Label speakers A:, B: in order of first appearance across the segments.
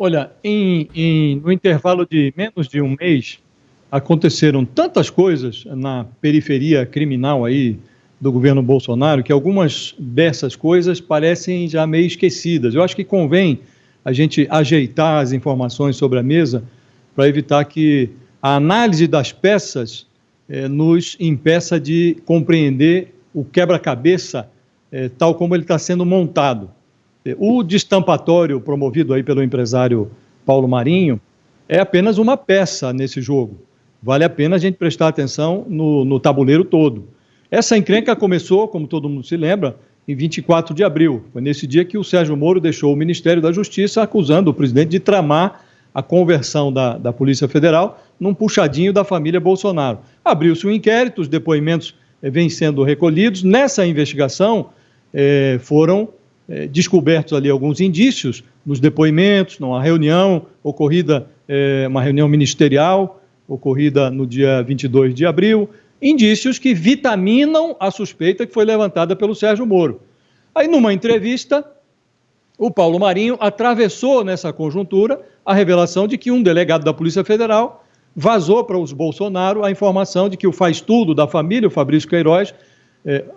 A: Olha, no intervalo de menos de um mês, aconteceram tantas coisas na periferia criminal aí do governo Bolsonaro que algumas dessas coisas parecem já meio esquecidas. Eu acho que convém a gente ajeitar as informações sobre a mesa para evitar que a análise das peças nos impeça de compreender o quebra-cabeça tal como ele está sendo montado. O destampatório promovido aí pelo empresário Paulo Marinho é apenas uma peça nesse jogo. Vale a pena a gente prestar atenção no tabuleiro todo. Essa encrenca começou, como todo mundo se lembra, em 24 de abril. Foi nesse dia que o Sérgio Moro deixou o Ministério da Justiça acusando o presidente de tramar a conversão da Polícia Federal num puxadinho da família Bolsonaro. Abriu-se um inquérito, os depoimentos vêm sendo recolhidos. Nessa investigação foram descobertos ali alguns indícios nos depoimentos, numa reunião ocorrida, uma reunião ministerial ocorrida no dia 22 de abril, indícios que vitaminam a suspeita que foi levantada pelo Sérgio Moro. Aí, numa entrevista, o Paulo Marinho atravessou nessa conjuntura a revelação de que um delegado da Polícia Federal vazou para os Bolsonaro a informação de que o faz-tudo da família, o Fabrício Queiroz,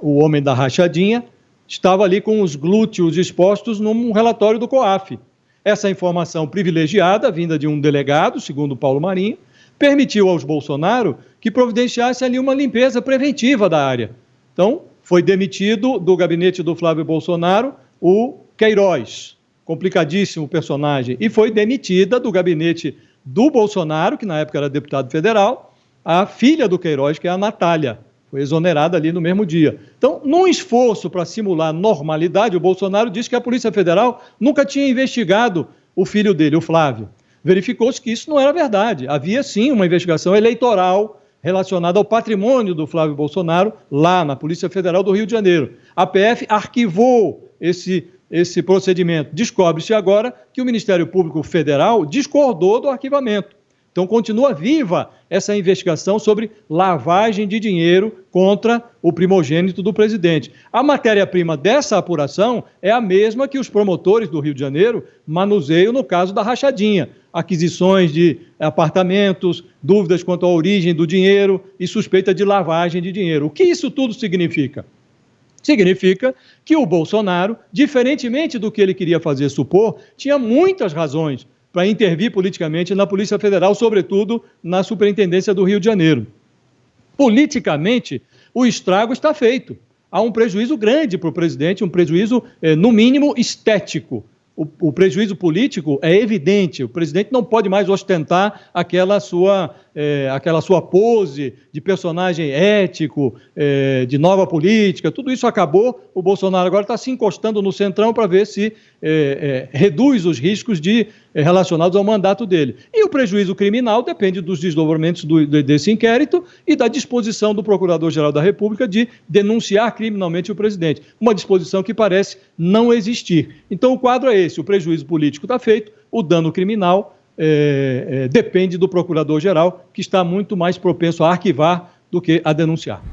A: o homem da rachadinha, estava ali com os glúteos expostos num relatório do COAF. Essa informação privilegiada, vinda de um delegado, segundo Paulo Marinho, permitiu aos Bolsonaro que providenciasse ali uma limpeza preventiva da área. Então, foi demitido do gabinete do Flávio Bolsonaro o Queiroz, complicadíssimo personagem, e foi demitida do gabinete do Bolsonaro, que na época era deputado federal, a filha do Queiroz, que é a Natália. Foi exonerada ali no mesmo dia. Então, num esforço para simular normalidade, o Bolsonaro disse que a Polícia Federal nunca tinha investigado o filho dele, o Flávio. Verificou-se que isso não era verdade. Havia, sim, uma investigação eleitoral relacionada ao patrimônio do Flávio Bolsonaro lá na Polícia Federal do Rio de Janeiro. A PF arquivou esse procedimento. Descobre-se agora que o Ministério Público Federal discordou do arquivamento. Então, continua viva essa investigação sobre lavagem de dinheiro contra o primogênito do presidente. A matéria-prima dessa apuração é a mesma que os promotores do Rio de Janeiro manuseiam no caso da rachadinha. Aquisições de apartamentos, dúvidas quanto à origem do dinheiro e suspeita de lavagem de dinheiro. O que isso tudo significa? Significa que o Bolsonaro, diferentemente do que ele queria fazer supor, tinha muitas razões para intervir politicamente na Polícia Federal, sobretudo na Superintendência do Rio de Janeiro. Politicamente, o estrago está feito. Há um prejuízo grande para o presidente, um prejuízo, no mínimo, estético. O prejuízo político é evidente, o presidente não pode mais ostentar aquela sua pose de personagem ético, de nova política, tudo isso acabou. O Bolsonaro agora está se encostando no centrão para ver se reduz os riscos relacionados ao mandato dele. E o prejuízo criminal depende dos desdobramentos desse inquérito e da disposição do Procurador-Geral da República de denunciar criminalmente o presidente, uma disposição que parece não existir. Então o quadro é esse: o prejuízo político está feito, o dano criminal depende do Procurador-Geral, que está muito mais propenso a arquivar do que a denunciar.